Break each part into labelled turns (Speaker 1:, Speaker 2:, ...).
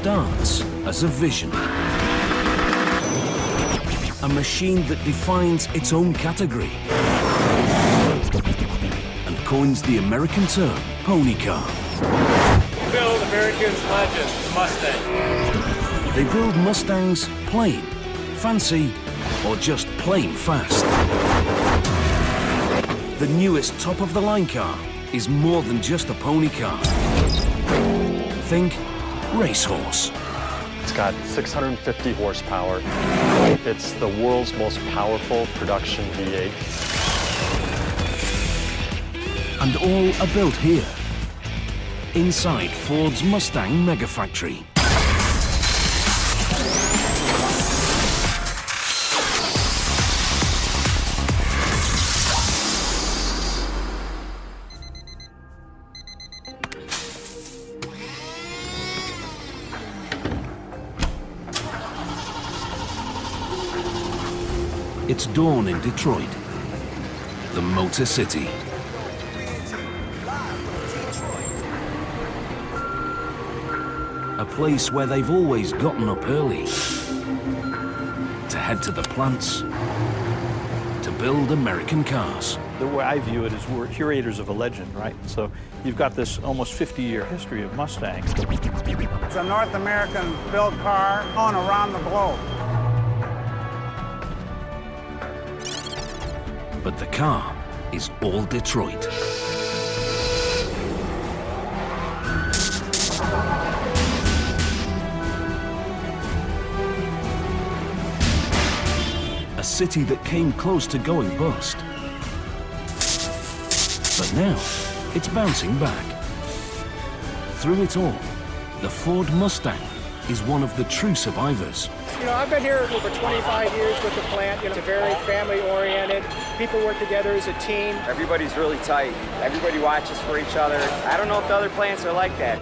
Speaker 1: starts as a vision. A machine that defines its own category and coins the American term pony car.
Speaker 2: Build America's legend, Mustang.
Speaker 1: They build Mustangs plain, fancy, or just plain fast. The newest top-of-the-line car is more than just a pony car. Think racehorse.
Speaker 3: It's got 650 horsepower. It's the world's most powerful production V8.
Speaker 1: And all are built here, inside Ford's Mustang Mega Factory. It's dawn in Detroit, the Motor City. A place where they've always gotten up early to head to the plants to build American cars.
Speaker 4: The way I view it is we're curators of a legend, right? So you've got this almost 50-year history of Mustang.
Speaker 5: It's a North American built car known around the globe.
Speaker 1: But the car is all Detroit. A city that came close to going bust. But now, it's bouncing back. Through it all, the Ford Mustang is one of the true survivors.
Speaker 6: You know, I've been here over 25 years with the plant. You know, it's very family-oriented. People work together as a team.
Speaker 7: Everybody's really tight. Everybody watches for each other. I don't know if the other plants are like that.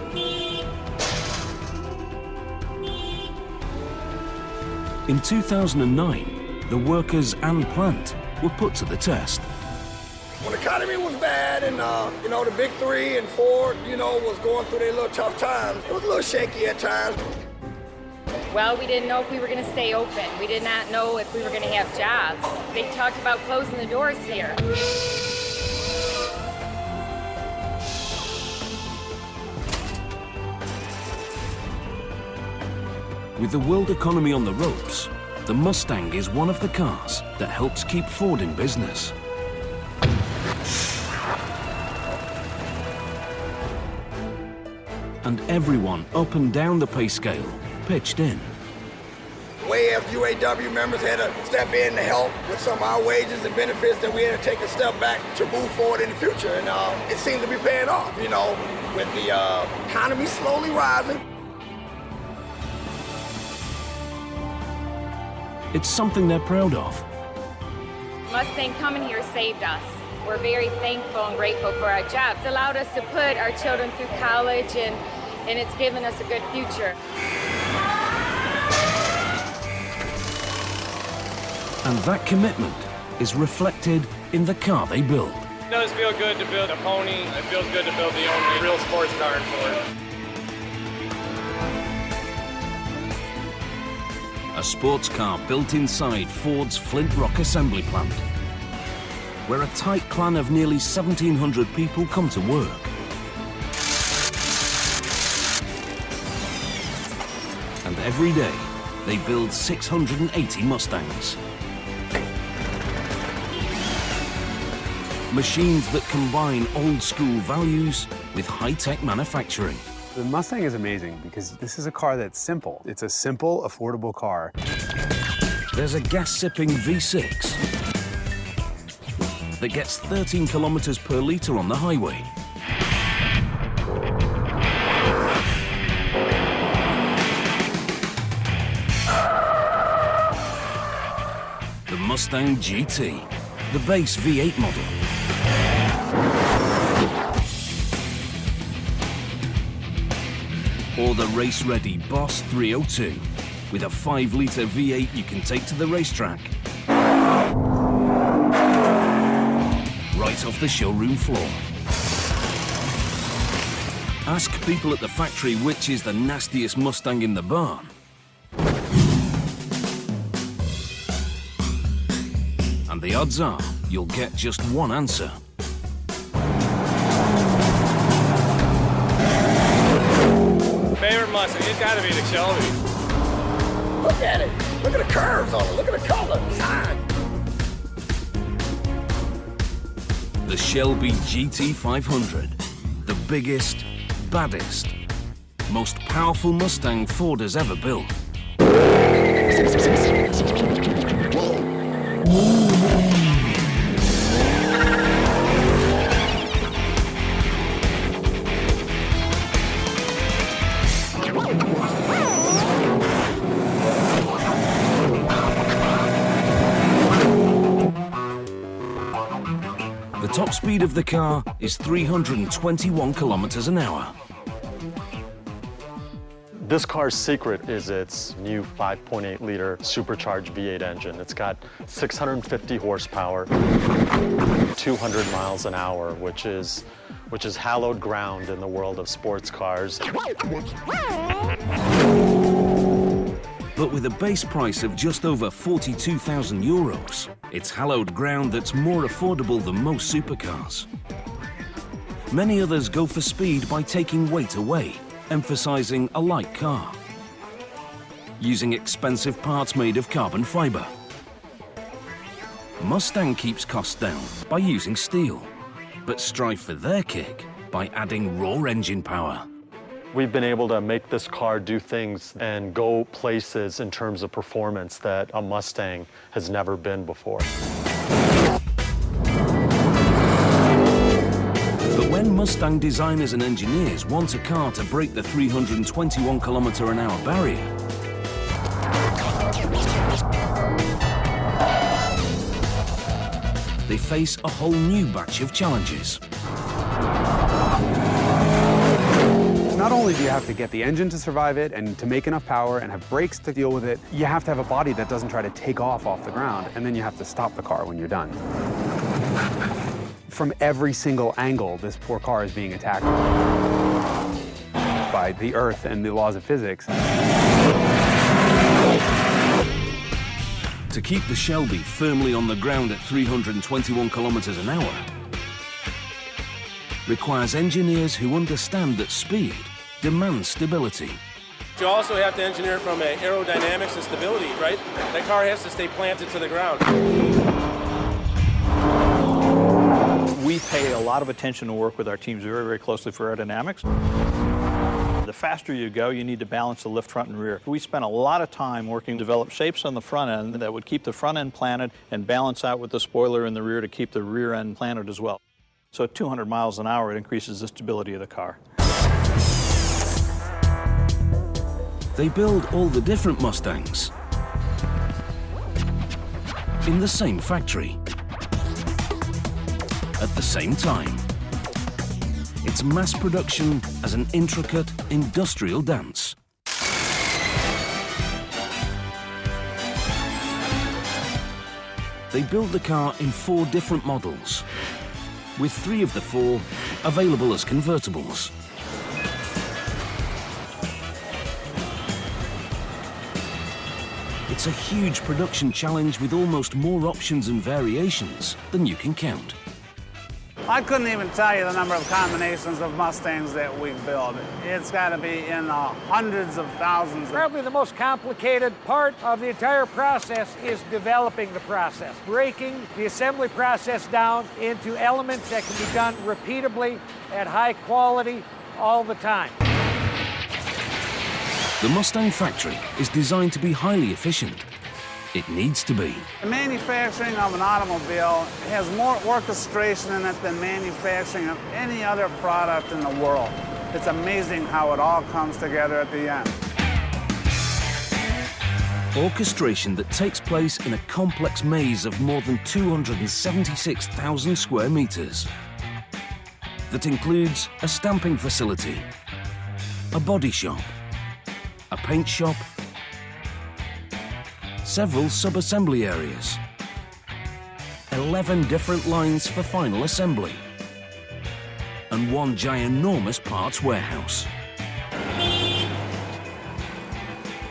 Speaker 1: In 2009, the workers and plant were put to the test.
Speaker 8: When the economy was bad and, you know, the big three and Ford, you know, was going through their little tough times, it was a little shaky at times.
Speaker 9: Well, we didn't know if we were going to stay open. We did not know if we were going to have jobs. They talked about closing the doors here.
Speaker 1: With the world economy on the ropes, the Mustang is one of the cars that helps keep Ford in business. And everyone up and down the pay scale pitched in.
Speaker 8: We as UAW members had to step in to help with some of our wages and benefits that we had to take a step back to move forward in the future. And it seemed to be paying off, you know, with the economy slowly rising.
Speaker 1: It's something they're proud of.
Speaker 9: Mustang coming here saved us. We're very thankful and grateful for our jobs. It's allowed us to put our children through college, and it's given us a good future.
Speaker 1: And that commitment is reflected in the car they build.
Speaker 2: It does feel good to build a pony. It feels good to build the only real sports car in Ford.
Speaker 1: A sports car built inside Ford's Flint Rock assembly plant, where a tight clan of nearly 1,700 people come to work. And every day, they build 680 Mustangs. Machines that combine old-school values with high-tech manufacturing.
Speaker 10: The Mustang is amazing because this is a car that's simple. It's a simple, affordable car.
Speaker 1: There's a gas-sipping V6 that gets 13 kilometers per liter on the highway. The Mustang GT, the base V8 model. Or the race-ready Boss 302, with a 5-liter V8 you can take to the racetrack. Right off the showroom floor. Ask people at the factory which is the nastiest Mustang in the barn. And the odds are you'll get just one answer.
Speaker 2: Favorite Mustang, it's gotta be the Shelby.
Speaker 8: Look at it. Look at the curves on it. Look at the color. Design.
Speaker 1: The Shelby Gt500. The biggest, baddest, most powerful Mustang Ford has ever built. The top speed of the car is 321 kilometers an hour.
Speaker 3: This car's secret is its new 5.8-liter supercharged V8 engine. It's got 650 horsepower, 200 miles an hour, which is hallowed ground in the world of sports cars.
Speaker 1: But with a base price of just over 42,000 euros, it's hallowed ground that's more affordable than most supercars. Many others go for speed by taking weight away, emphasizing a light car, using expensive parts made of carbon fiber. Mustang keeps costs down by using steel, but strive for their kick by adding raw engine power.
Speaker 3: We've been able to make this car do things and go places in terms of performance that a Mustang has never been before.
Speaker 1: But when Mustang designers and engineers want a car to break the 321 km/h barrier, they face a whole new batch of challenges.
Speaker 10: Not only do you have to get the engine to survive it and to make enough power and have brakes to deal with it, you have to have a body that doesn't try to take off the ground, and then you have to stop the car when you're done. From every single angle, this poor car is being attacked by the earth and the laws of physics.
Speaker 1: To keep the Shelby firmly on the ground at 321 km/h requires engineers who understand that speed demands stability.
Speaker 2: You also have to engineer from an aerodynamics and stability, right? That car has to stay planted to the ground.
Speaker 4: We pay a lot of attention to work with our teams very, very closely for aerodynamics. The faster you go, you need to balance the lift front and rear. We spent a lot of time working to develop shapes on the front end that would keep the front end planted and balance out with the spoiler in the rear to keep the rear end planted as well. So at 200 miles an hour, it increases the stability of the car.
Speaker 1: They build all the different Mustangs in the same factory at the same time. It's mass production as an intricate industrial dance. They build the car in 4 different models, with 3 of the 4 available as convertibles. It's a huge production challenge with almost more options and variations than you can count.
Speaker 5: I couldn't even tell you the number of combinations of Mustangs that we build. It's got to be in the hundreds of thousands.
Speaker 6: Probably the most complicated part of the entire process is developing the process, breaking the assembly process down into elements that can be done repeatably at high quality all the time.
Speaker 1: The Mustang factory is designed to be highly efficient. It needs to be.
Speaker 5: The manufacturing of an automobile has more orchestration in it than manufacturing of any other product in the world. It's amazing how it all comes together at the end.
Speaker 1: Orchestration that takes place in a complex maze of more than 276,000 square meters. That includes a stamping facility, a body shop, a paint shop, several sub-assembly areas, 11 different lines for final assembly, and one ginormous parts warehouse.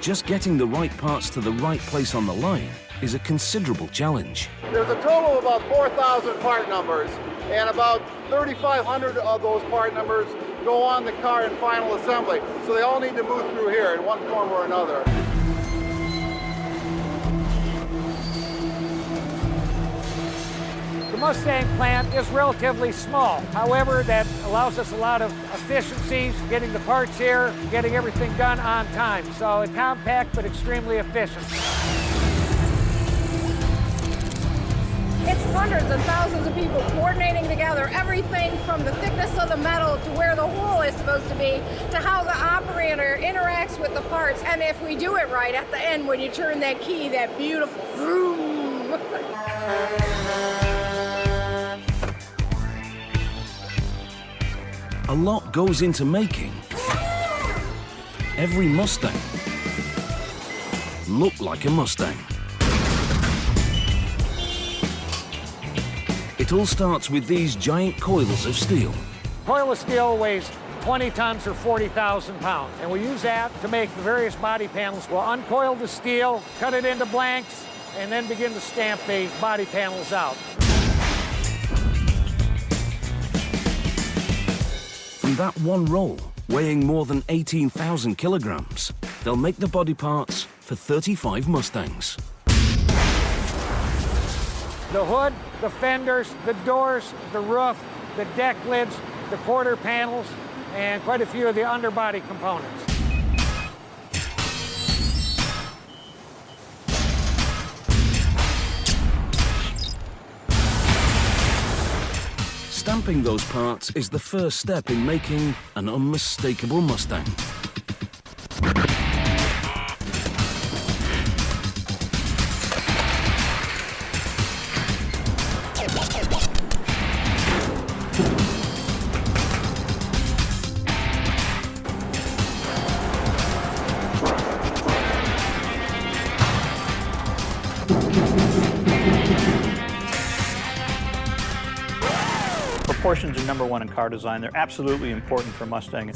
Speaker 1: Just getting the right parts to the right place on the line is a considerable challenge.
Speaker 11: There's a total of about 4,000 part numbers, and about 3,500 of those part numbers go on the car in final assembly. So they all need to move through here in one form or another.
Speaker 6: The Mustang plant is relatively small. However, that allows us a lot of efficiencies, getting the parts here, getting everything done on time. So it's compact but extremely efficient.
Speaker 12: It's hundreds and thousands of people coordinating together, everything from the thickness of the metal to where the hole is supposed to be, to how the operator interacts with the parts. And if we do it right at the end, when you turn that key, that beautiful vroom.
Speaker 1: A lot goes into making every Mustang look like a Mustang. It all starts with these giant coils of steel.
Speaker 6: Coil of steel weighs 20 tons or 40,000 pounds. And we use that to make the various body panels. We'll uncoil the steel, cut it into blanks, and then begin to stamp the body panels out.
Speaker 1: From that one roll, weighing more than 18,000 kilograms, they'll make the body parts for 35 Mustangs.
Speaker 6: The hood, the fenders, the doors, the roof, the deck lids, the quarter panels, and quite a few of the underbody components.
Speaker 1: Stamping those parts is the first step in making an unmistakable Mustang.
Speaker 4: Proportions are number one in car design. They're absolutely important for Mustang.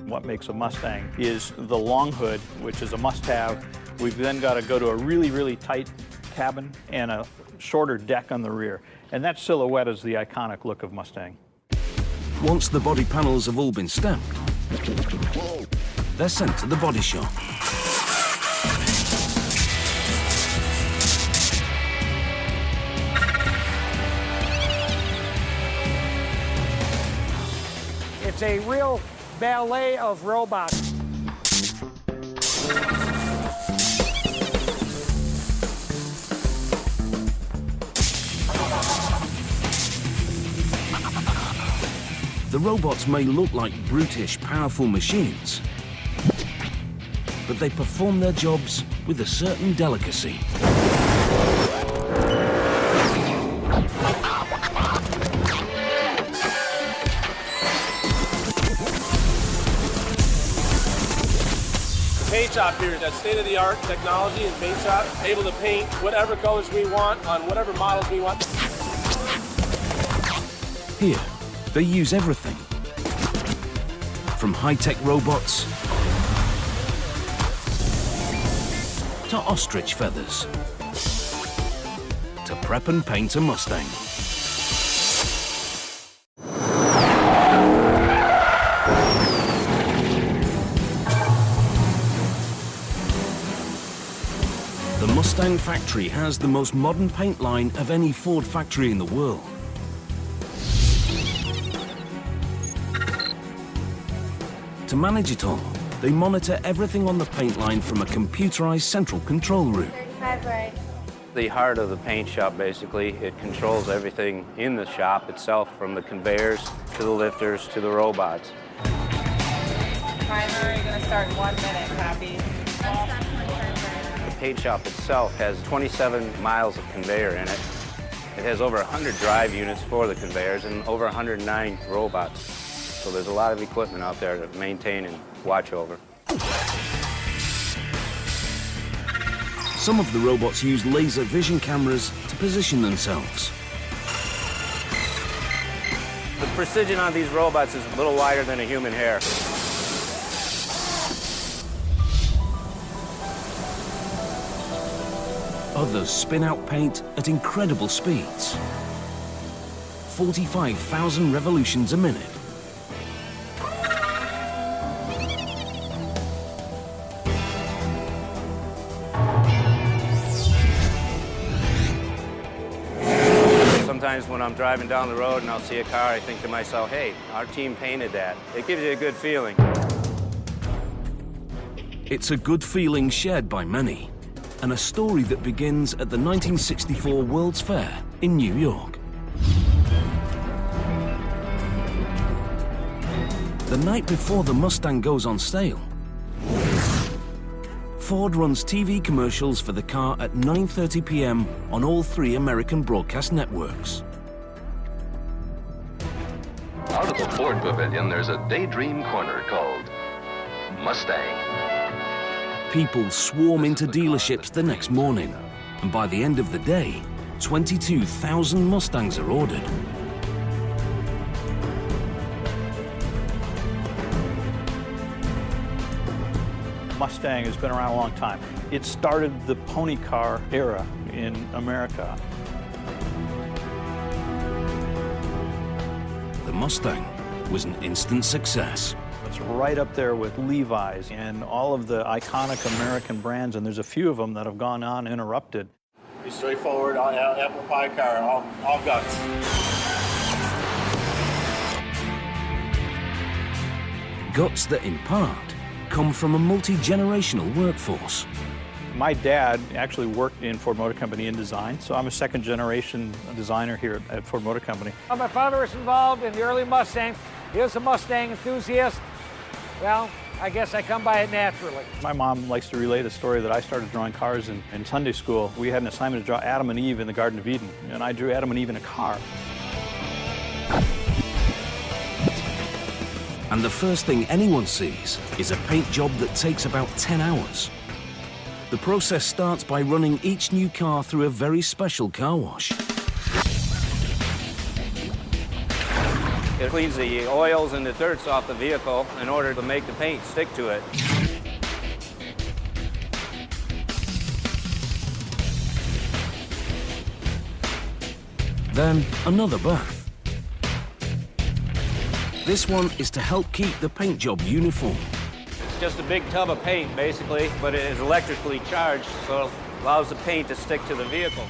Speaker 4: What makes a Mustang is the long hood, which is a must-have. We've then got to go to a really, really tight cabin and a shorter deck on the rear. And that silhouette is the iconic look of Mustang.
Speaker 1: Once the body panels have all been stamped, they're sent to the body shop.
Speaker 6: It's a real ballet of robots.
Speaker 1: The robots may look like brutish, powerful machines, but they perform their jobs with a certain delicacy.
Speaker 2: Paint shop here, that's state-of-the-art technology in paint shop, able to paint whatever colors we want on whatever models we want.
Speaker 1: Here, they use everything from high-tech robots to ostrich feathers to prep and paint a Mustang. The Mustang factory has the most modern paint line of any Ford factory in the world. To manage it all, they monitor everything on the paint line from a computerized central control room.
Speaker 12: 35 right.
Speaker 13: The heart of the paint shop, basically. It controls everything in the shop itself, from the conveyors to the lifters to the robots.
Speaker 12: Timer, you're going to start in 1 minute, copy.
Speaker 13: The paint shop itself has 27 miles of conveyor in it. It has over 100 drive units for the conveyors and over 109 robots. So there's a lot of equipment out there to maintain and watch over.
Speaker 1: Some of the robots use laser vision cameras to position themselves.
Speaker 13: The precision on these robots is a little wider than a human hair.
Speaker 1: Others spin out paint at incredible speeds. 45,000 revolutions a minute.
Speaker 13: Sometimes when I'm driving down the road and I'll see a car, I think to myself, hey, our team painted that. It gives you a good feeling.
Speaker 1: It's a good feeling shared by many, and a story that begins at the 1964 World's Fair in New York. The night before the Mustang goes on sale, Ford runs TV commercials for the car at 9:30 p.m. on all 3 American broadcast networks.
Speaker 14: Out of the Ford Pavilion, there's a daydream corner called Mustang.
Speaker 1: People swarm into dealerships the next morning, and by the end of the day, 22,000 Mustangs are ordered.
Speaker 4: Mustang has been around a long time. It started the pony car era in America.
Speaker 1: The Mustang was an instant success.
Speaker 4: It's right up there with Levi's and all of the iconic American brands, and there's a few of them that have gone uninterrupted.
Speaker 2: Be straightforward, apple pie car, all guts.
Speaker 1: Guts that, in part, come from a multi-generational workforce.
Speaker 4: My dad actually worked in Ford Motor Company in design, so I'm a second-generation designer here at Ford Motor Company.
Speaker 6: My father was involved in the early Mustang. He was a Mustang enthusiast. Well, I guess I come by it naturally.
Speaker 4: My mom likes to relate a story that I started drawing cars in Sunday school. We had an assignment to draw Adam and Eve in the Garden of Eden, and I drew Adam and Eve in a car.
Speaker 1: And the first thing anyone sees is a paint job that takes about 10 hours. The process starts by running each new car through a very special car wash.
Speaker 13: It cleans the oils and the dirts off the vehicle in order to make the paint stick to it.
Speaker 1: Then another bath. This one is to help keep the paint job uniform.
Speaker 13: It's just a big tub of paint, basically, but it is electrically charged, so it allows the paint to stick to the vehicle.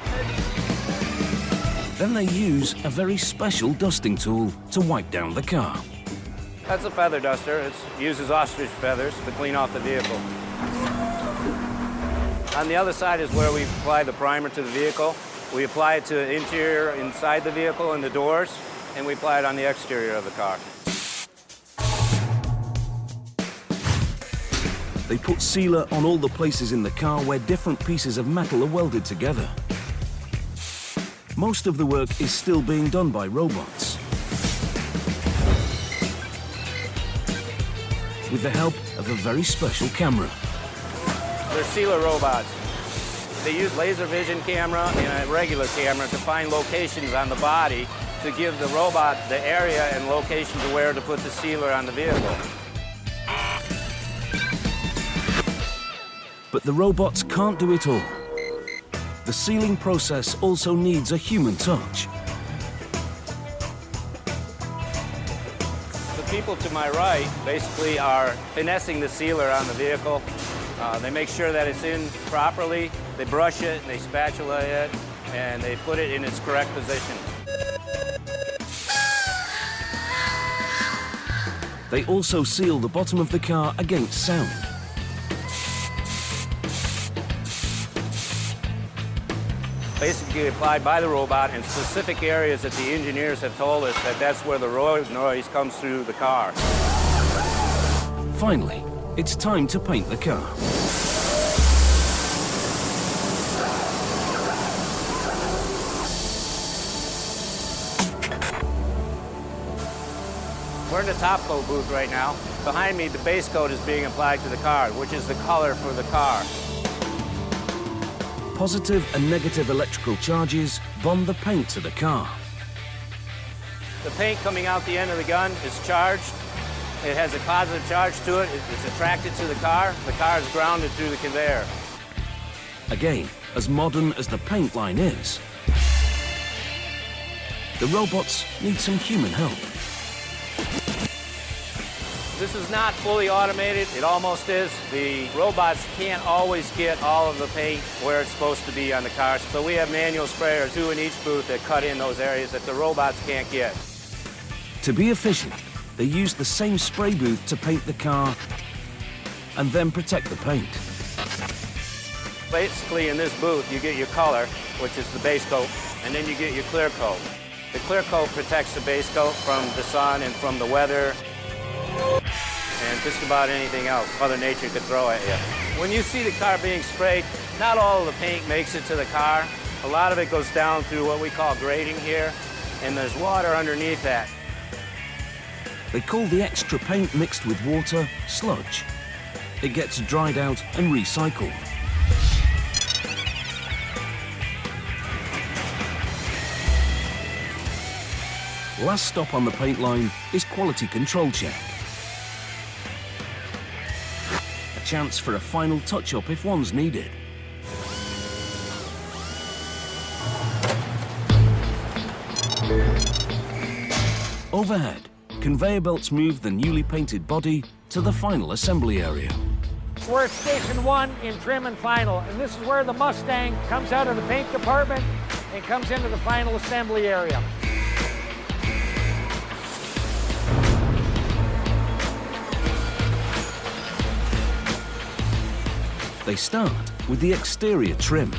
Speaker 1: Then they use a very special dusting tool to wipe down the car.
Speaker 13: That's a feather duster. It uses ostrich feathers to clean off the vehicle. On the other side is where we apply the primer to the vehicle. We apply it to the interior inside the vehicle and the doors, and we apply it on the exterior of the car.
Speaker 1: They put sealer on all the places in the car where different pieces of metal are welded together. Most of the work is still being done by robots, with the help of a very special camera.
Speaker 13: They're sealer robots. They use laser vision camera and a regular camera to find locations on the body to give the robot the area and location to where to put the sealer on the vehicle.
Speaker 1: But the robots can't do it all. The sealing process also needs a human touch.
Speaker 13: The people to my right basically are finessing the sealer on the vehicle. They make sure that it's in properly, they brush it, they spatula it, and they put it in its correct position.
Speaker 1: They also seal the bottom of the car against sound.
Speaker 13: Basically applied by the robot in specific areas that the engineers have told us that that's where the road noise comes through the car.
Speaker 1: Finally, it's time to paint the car.
Speaker 13: We're in the top coat booth right now. Behind me, the base coat is being applied to the car, which is the color for the car.
Speaker 1: Positive and negative electrical charges bond the paint to the car.
Speaker 13: The paint coming out the end of the gun is charged. It has a positive charge to it. It's attracted to the car. The car is grounded through the conveyor.
Speaker 1: Again, as modern as the paint line is, the robots need some human help.
Speaker 13: This is not fully automated. It almost is. The robots can't always get all of the paint where it's supposed to be on the cars, so we have manual sprayers, 2 in each booth, that cut in those areas that the robots can't get.
Speaker 1: To be efficient, they use the same spray booth to paint the car and then protect the paint.
Speaker 13: Basically, in this booth, you get your color, which is the base coat, and then you get your clear coat. The clear coat protects the base coat from the sun and from the weather and just about anything else Mother Nature could throw at you. When you see the car being sprayed, not all of the paint makes it to the car. A lot of it goes down through what we call grading here, and there's water underneath that.
Speaker 1: They call the extra paint mixed with water sludge. It gets dried out and recycled. Last stop on the paint line is quality control check. A chance for a final touch-up if one's needed. Overhead, conveyor belts move the newly painted body to the final assembly area.
Speaker 6: We're at Station 1 in trim and final, and this is where the Mustang comes out of the paint department and comes into the final assembly area.
Speaker 1: They start with the exterior trim.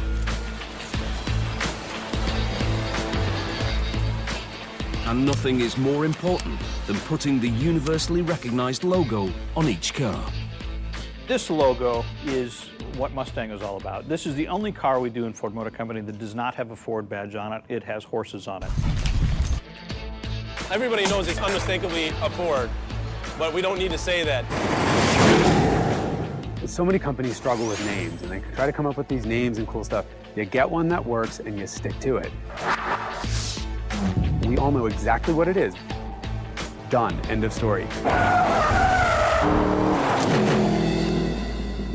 Speaker 1: And nothing is more important than putting the universally recognized logo on each car.
Speaker 4: This logo is what Mustang is all about. This is the only car we do in Ford Motor Company that does not have a Ford badge on it. It has horses on it.
Speaker 2: Everybody knows it's unmistakably a Ford, but we don't need to say that.
Speaker 10: So many companies struggle with names, and they try to come up with these names and cool stuff. You get one that works, and you stick to it. We all know exactly what it is. Done. End of story.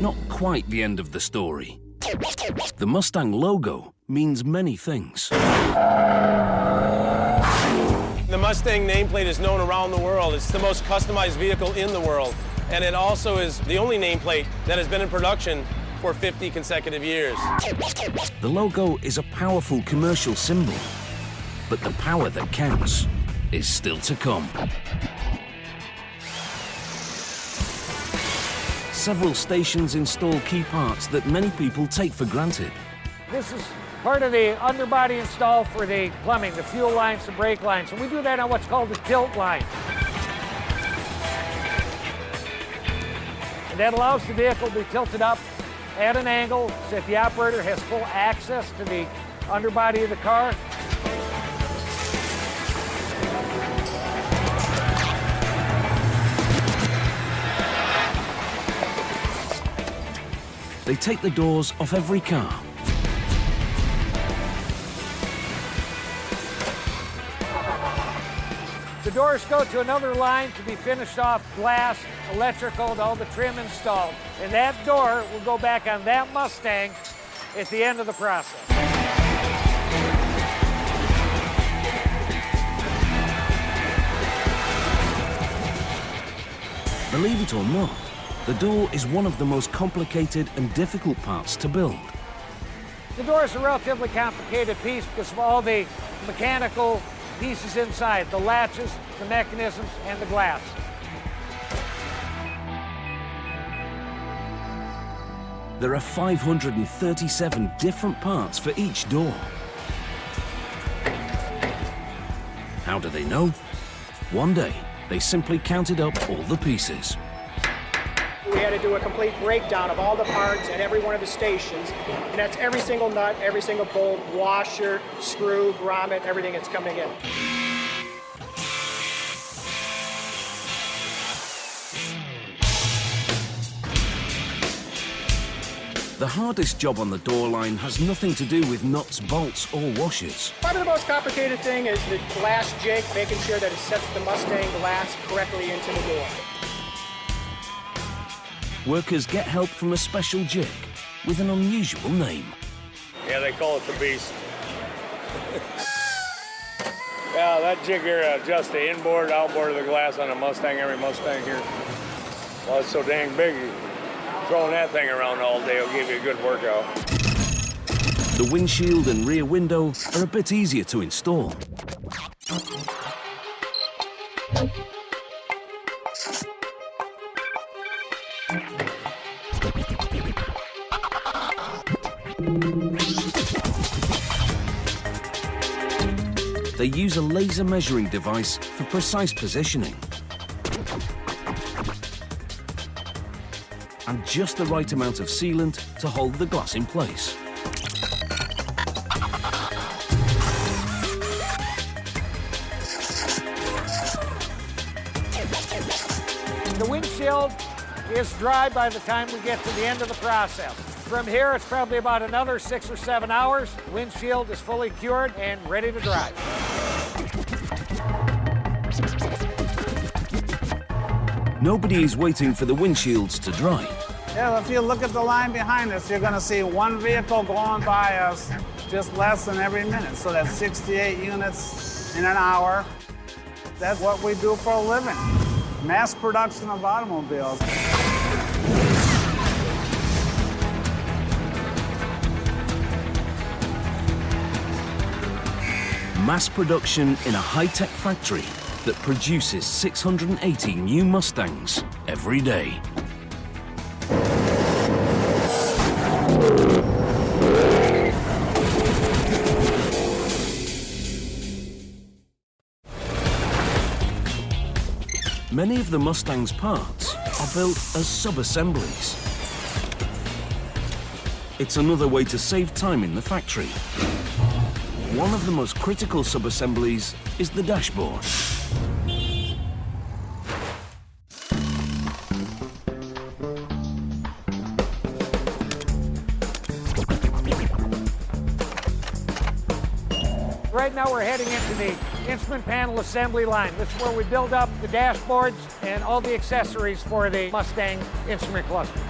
Speaker 1: Not quite the end of the story. The Mustang logo means many things.
Speaker 2: The Mustang nameplate is known around the world. It's the most customized vehicle in the world. And it also is the only nameplate that has been in production for 50 consecutive years.
Speaker 1: The logo is a powerful commercial symbol, but the power that counts is still to come. Several stations install key parts that many people take for granted.
Speaker 6: This is part of the underbody install for the plumbing, the fuel lines, the brake lines, and we do that on what's called the tilt line. And that allows the vehicle to be tilted up at an angle so that the operator has full access to the underbody of the car.
Speaker 1: They take the doors off every car.
Speaker 6: The doors go to another line to be finished off, glass, electrical, and all the trim installed. And that door will go back on that Mustang at the end of the process.
Speaker 1: Believe it or not, the door is one of the most complicated and difficult parts to build.
Speaker 6: The door is a relatively complicated piece because of all the mechanical pieces inside, the latches, the mechanisms, and the glass.
Speaker 1: There are 537 different parts for each door. How do they know? One day, they simply counted up all the pieces.
Speaker 15: We had to do a complete breakdown of all the parts at every one of the stations, and that's every single nut, every single bolt, washer, screw, grommet, everything that's coming in.
Speaker 1: The hardest job on the door line has nothing to do with nuts, bolts, or washers.
Speaker 15: Probably the most complicated thing is the glass jig, making sure that it sets the Mustang glass correctly into the door.
Speaker 1: Workers get help from a special jig with an unusual name.
Speaker 16: Yeah, they call it the Beast. Yeah, that jig here adjusts the inboard, outboard of the glass on a Mustang, every Mustang here. Well, it's so dang big, throwing that thing around all day will give you a good workout.
Speaker 1: The windshield and rear window are a bit easier to install. They use a laser measuring device for precise positioning. And just the right amount of sealant to hold the glass in place.
Speaker 6: The windshield is dry by the time we get to the end of the process. From here, it's probably about another 6 or 7 hours. Windshield is fully cured and ready to drive.
Speaker 1: Nobody is waiting for the windshields to dry.
Speaker 5: Yeah, if you look at the line behind us, you're going to see one vehicle going by us just less than every minute. So that's 68 units in an hour. That's what we do for a living. Mass production of automobiles.
Speaker 1: Mass production in a high-tech factory that produces 680 new Mustangs every day. Many of the Mustang's parts are built as sub-assemblies. It's another way to save time in the factory. One of the most critical sub-assemblies is the dashboard.
Speaker 6: Right now we're heading into the instrument panel assembly line. This is where we build up the dashboards and all the accessories for the Mustang instrument cluster.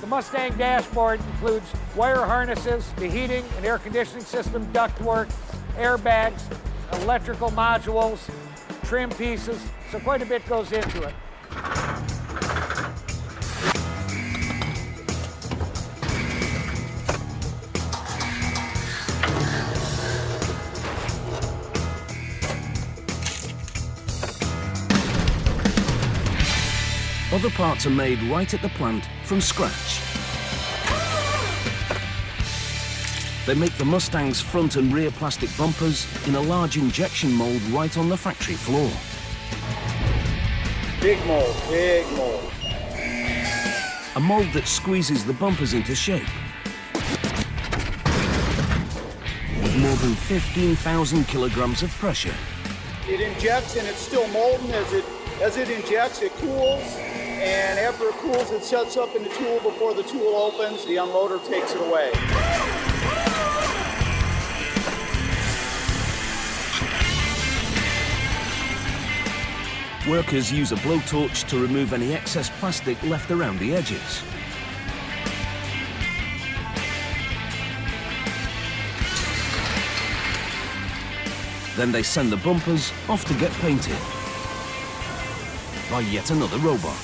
Speaker 6: The Mustang dashboard includes wire harnesses, the heating and air conditioning system, ductwork, airbags, electrical modules, trim pieces, so quite a bit goes into it.
Speaker 1: Other parts are made right at the plant from scratch. They make the Mustang's front and rear plastic bumpers in a large injection mold right on the factory floor.
Speaker 16: Big mold, big mold.
Speaker 1: A mold that squeezes the bumpers into shape. With more than 15,000 kilograms of pressure.
Speaker 11: It injects and it's still molten. As it injects, it cools. And after it cools, it sets up in the tool before the tool opens. The unloader takes it away.
Speaker 1: Workers use a blowtorch to remove any excess plastic left around the edges. Then they send the bumpers off to get painted by yet another robot.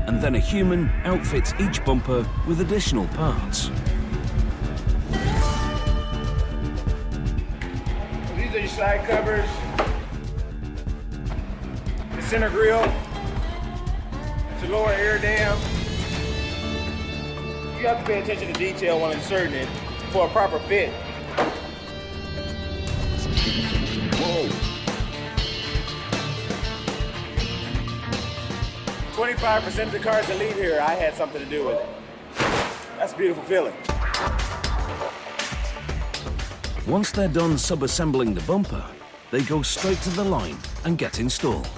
Speaker 1: And then a human outfits each bumper with additional parts.
Speaker 16: These are your side covers, the center grille, the lower air dam. You have to pay attention to detail when inserting it for a proper fit. Whoa. 25% of the cars that leave here, I had something to do with it. That's a beautiful feeling.
Speaker 1: Once they're done sub-assembling the bumper, they go straight to the line and get installed.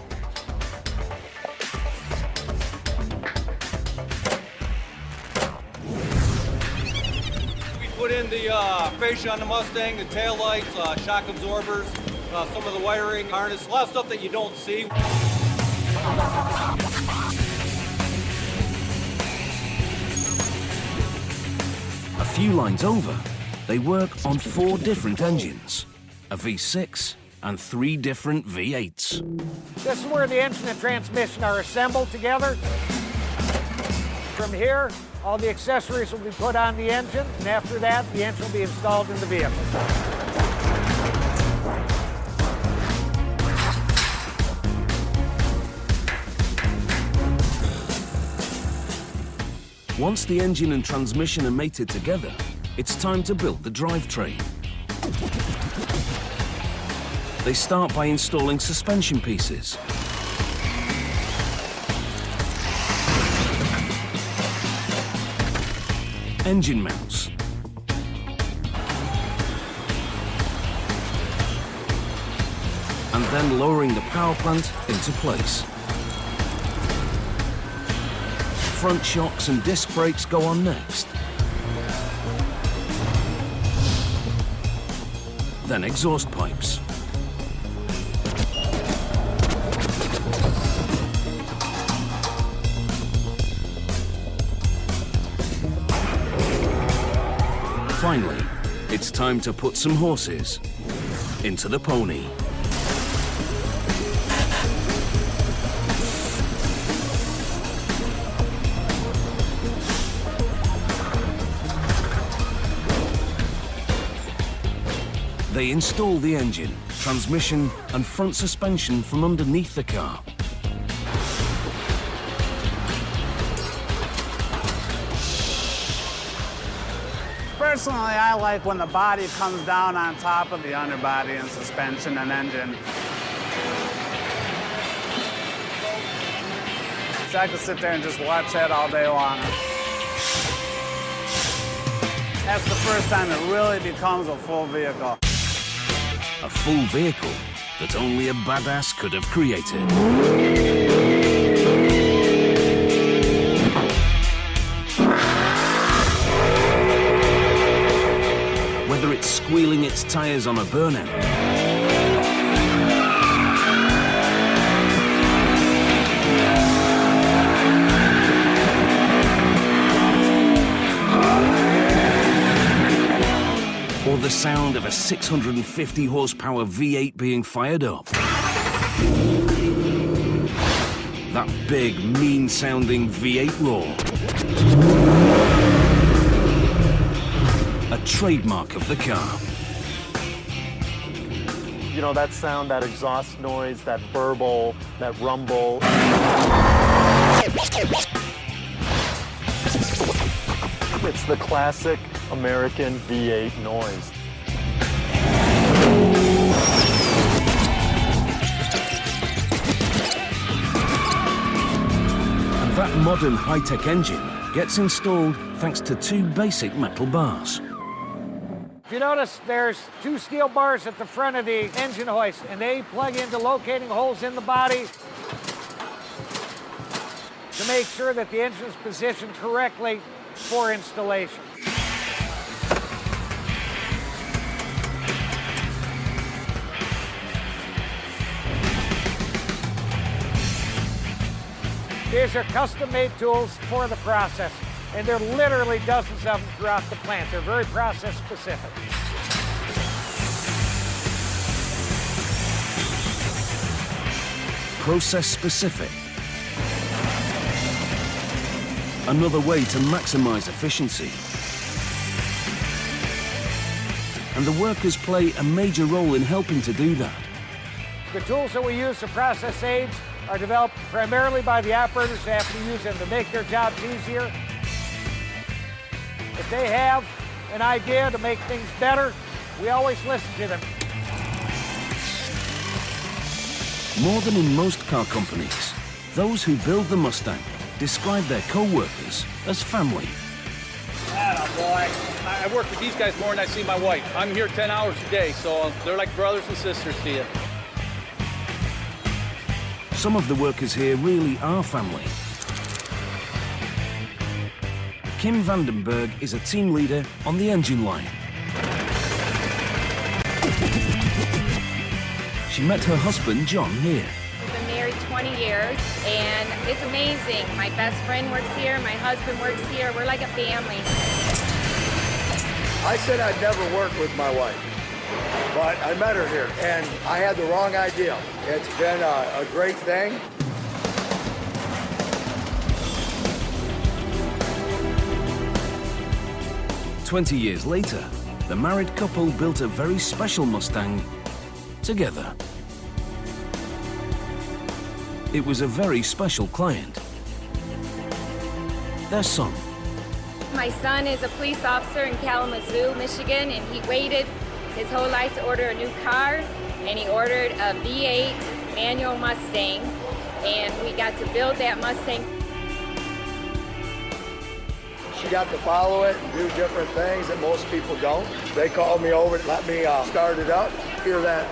Speaker 17: We put in the fascia on the Mustang, the tail lights, shock absorbers, some of the wiring, harness, a lot of stuff that you don't see.
Speaker 1: A few lines over, they work on 4 different engines, a V6 and 3 different V8s.
Speaker 6: This is where the engine and transmission are assembled together. From here, all the accessories will be put on the engine, and after that, the engine will be installed in the vehicle.
Speaker 1: Once the engine and transmission are mated together, it's time to build the drivetrain. They start by installing suspension pieces. Engine mounts. And then lowering the power plant into place. Front shocks and disc brakes go on next. Then exhaust pipes. Finally, it's time to put some horses into the pony. They install the engine, transmission, and front suspension from underneath the car.
Speaker 5: Personally, I like when the body comes down on top of the underbody and suspension and engine. So I could sit there and just watch that all day long. That's the first time it really becomes a full vehicle.
Speaker 1: A full vehicle that only a badass could have created. Whether it's squealing its tires on a burnout, or the sound of a 650 horsepower V8 being fired up. That big, mean-sounding V8 roar. A trademark of the car.
Speaker 3: You know, that sound, that exhaust noise, that burble, that rumble. It's the classic American V8 noise.
Speaker 1: And that modern high-tech engine gets installed thanks to 2 basic metal bars.
Speaker 6: If you notice, there's 2 steel bars at the front of the engine hoist, and they plug into locating holes in the body to make sure that the engine is positioned correctly for installation. These are custom-made tools for the process, and there are literally dozens of them throughout the plant. They're very process-specific.
Speaker 1: Process-specific. Another way to maximize efficiency. And the workers play a major role in helping to do that.
Speaker 6: The tools that we use to process aids are developed primarily by the operators who happen to use them to make their jobs easier. If they have an idea to make things better, we always listen to them.
Speaker 1: More than in most car companies, those who build the Mustang describe their co-workers as family.
Speaker 17: Boy. I work with these guys more than I see my wife. I'm here 10 hours a day, so they're like brothers and sisters to you.
Speaker 1: Some of the workers here really are family. Kim Vandenberg is a team leader on the engine line. She met her husband, John, here.
Speaker 9: We've been married 20 years, and it's amazing. My best friend works here, my husband works here. We're like a family.
Speaker 8: I said I'd never work with my wife, but I met her here, and I had the wrong idea. It's been a great thing.
Speaker 1: "20 years later, the married couple built a very special Mustang together. It was a very special client. Their son.
Speaker 9: My son is a police officer in Kalamazoo, Michigan, and he waited his whole life to order a new car, and he ordered a V8 manual Mustang, and we got to build that Mustang.
Speaker 8: She got to follow it and do different things that most people don't. They called me over to let me start it up, hear that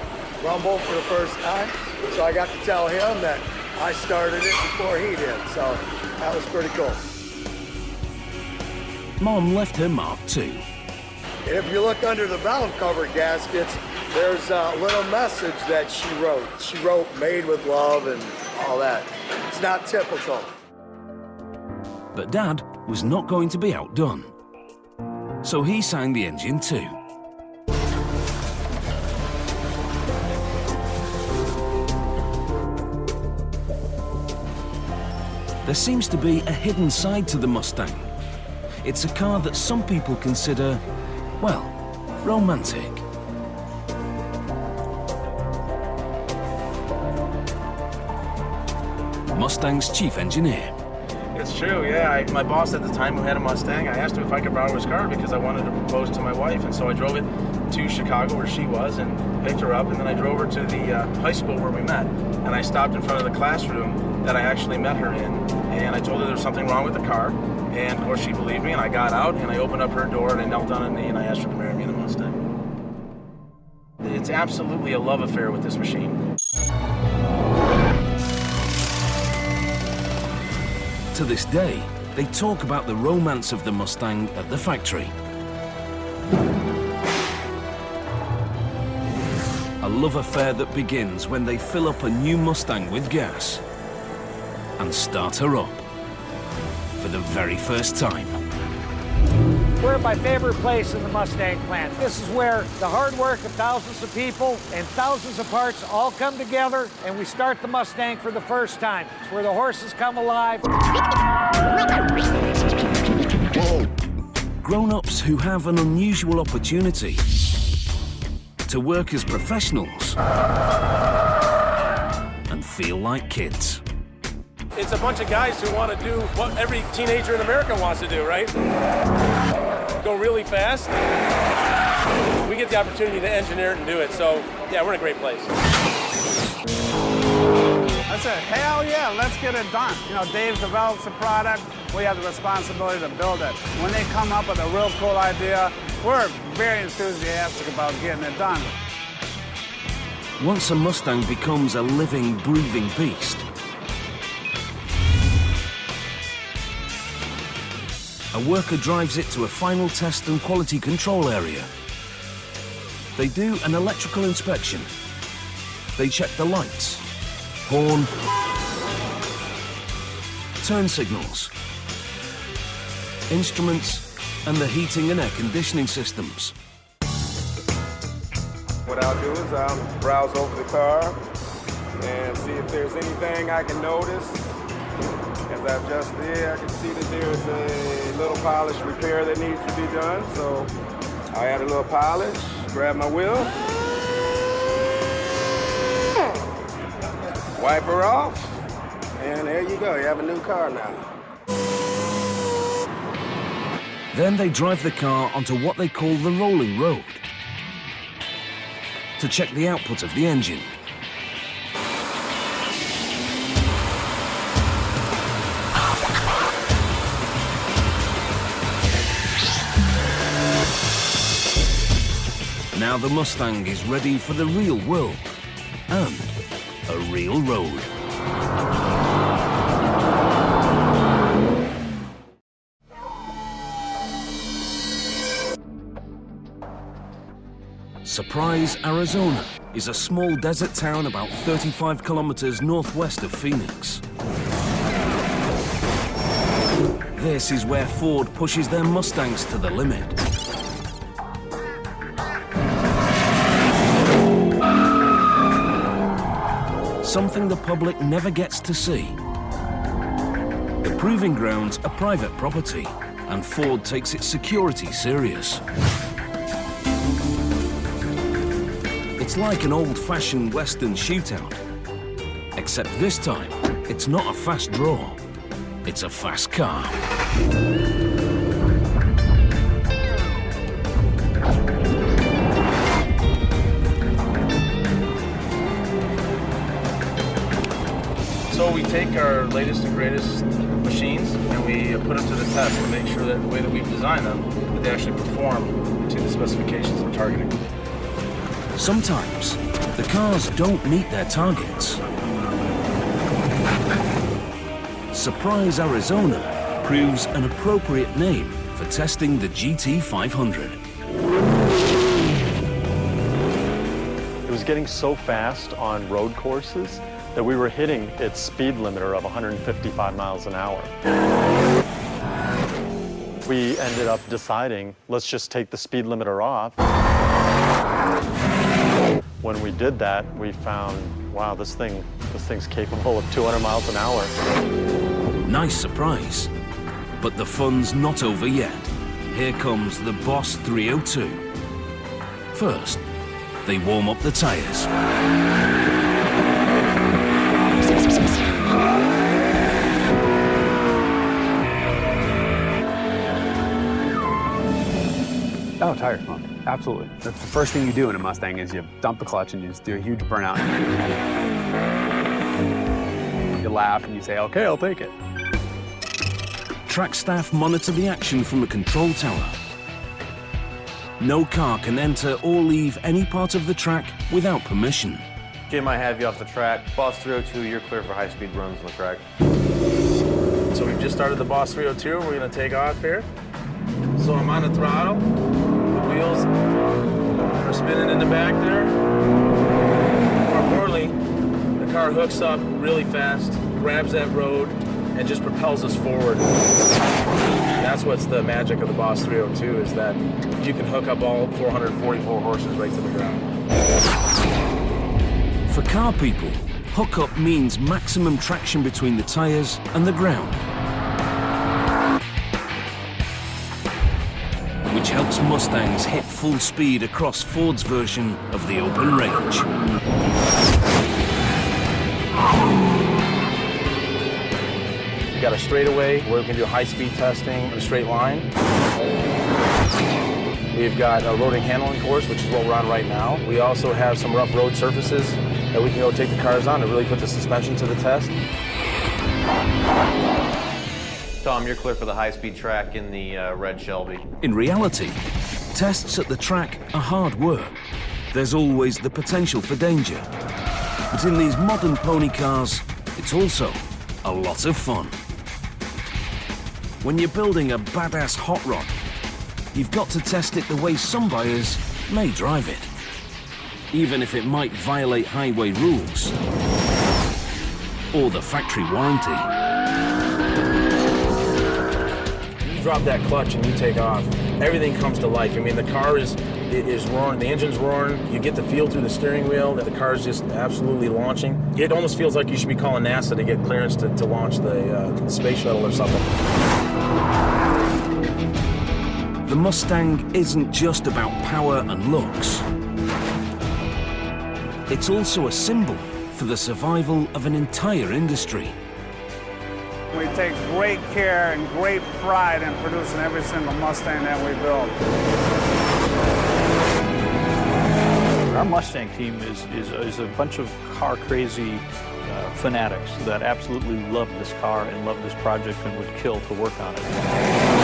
Speaker 8: rumble for the first time. So I got to tell him that I started it before he did, so that was pretty cool.
Speaker 1: Mom left her mark too.
Speaker 8: If you look under the valve cover gaskets, there's a little message that she wrote. She wrote "made with love" and all that. It's not typical.
Speaker 1: But Dad was not going to be outdone. So he signed the engine too. There seems to be a hidden side to the Mustang. It's a car that some people consider, well, romantic. Mustang's chief engineer.
Speaker 18: It's true, yeah. My boss at the time who had a Mustang, I asked him if I could borrow his car because I wanted to propose to my wife, and so I drove it to Chicago where she was and picked her up, and then I drove her to the high school where we met, and I stopped in front of the classroom that I actually met her in, and I told her there was something wrong with the car, and of course she believed me, and I got out and I opened up her door and I knelt on a knee and I asked her to marry me in a Mustang. It's absolutely a love affair with this machine.
Speaker 1: To this day, they talk about the romance of the Mustang at the factory. A love affair that begins when they fill up a new Mustang with gas and start her up for the very first time.
Speaker 6: We're at my favorite place in the Mustang plant. This is where the hard work of thousands of people and thousands of parts all come together, and we start the Mustang for the first time. It's where the horses come alive.
Speaker 1: Grown-ups who have an unusual opportunity to work as professionals and feel like kids.
Speaker 2: It's a bunch of guys who want to do what every teenager in America wants to do, right? Go really fast. We get the opportunity to engineer it and do it, so yeah, we're in a great place.
Speaker 5: I said, hell yeah, let's get it done. You know, Dave develops a product, we have the responsibility to build it. When they come up with a real cool idea, we're very enthusiastic about getting it done.
Speaker 1: Once a Mustang becomes a living, breathing beast, a worker drives it to a final test and quality control area. They do an electrical inspection. They check the lights, horn, turn signals, instruments, and the heating and air conditioning systems.
Speaker 19: What I'll do is I'll browse over the car and see if there's anything I can notice. As I've just did, I can see that there's a little polish repair that needs to be done. So I'll add a little polish, grab my wheel, wipe her off, and there you go. You have a new car now.
Speaker 1: Then they drive the car onto what they call the rolling road to check the output of the engine. Now the Mustang is ready for the real world and a real road. Surprise, Arizona is a small desert town about 35 kilometers northwest of Phoenix. This is where Ford pushes their Mustangs to the limit. Something the public never gets to see. The proving grounds are private property, and Ford takes its security serious. It's like an old-fashioned Western shootout, except this time, it's not a fast draw, it's a fast car.
Speaker 18: So we take our latest and greatest machines and we put them to the test to make sure that the way that we've designed them, that they actually perform to the specifications we're targeting.
Speaker 1: Sometimes, the cars don't meet their targets. Surprise, Arizona proves an appropriate name for testing the Gt500.
Speaker 3: It was getting so fast on road courses that we were hitting its speed limiter of 155 miles an hour. We ended up deciding, let's just take the speed limiter off. When we did that, we found, wow, this thing's capable of 200 miles an hour.
Speaker 1: Nice surprise. But the fun's not over yet. Here comes the Boss 302. First, they warm up the tires.
Speaker 10: Oh, tire smoke. Absolutely. That's the first thing you do in a Mustang is you dump the clutch and you just do a huge burnout. You laugh and you say, okay, I'll take it.
Speaker 1: Track staff monitor the action from a control tower. No car can enter or leave any part of the track without permission.
Speaker 20: Jim, I have you off the track. Boss 302, you're clear for high-speed runs on the track.
Speaker 18: So we've just started the Boss 302. We're going to take off here. So I'm on the throttle. The wheels are spinning in the back there. More importantly, the car hooks up really fast, grabs that road, and just propels us forward. That's what's the magic of the Boss 302, is that you can hook up all 444 horses right to the ground.
Speaker 1: For car people, hookup means maximum traction between the tires and the ground, which helps Mustangs hit full speed across Ford's version of the open range.
Speaker 18: We've got a straightaway where we can do high-speed testing in a straight line. We've got a road and handling course, which is what we're on right now. We also have some rough road surfaces that we can go take the cars on to really put the suspension to the test.
Speaker 20: Tom, you're clear for the high-speed track in the red Shelby.
Speaker 1: In reality, tests at the track are hard work. There's always the potential for danger. But in these modern pony cars, it's also a lot of fun. When you're building a badass hot rod, you've got to test it the way some buyers may drive it, even if it might violate highway rules or the factory warranty.
Speaker 18: You drop that clutch and you take off, everything comes to life. I mean, the car is roaring, the engine's roaring, you get the feel through the steering wheel that the car is just absolutely launching. It almost feels like you should be calling NASA to get clearance to launch the space shuttle or something.
Speaker 1: The Mustang isn't just about power and looks. It's also a symbol for the survival of an entire industry.
Speaker 5: We take great care and great pride in producing every single Mustang that we build.
Speaker 4: Our Mustang team is a bunch of car-crazy fanatics that absolutely love this car and love this project and would kill to work on it.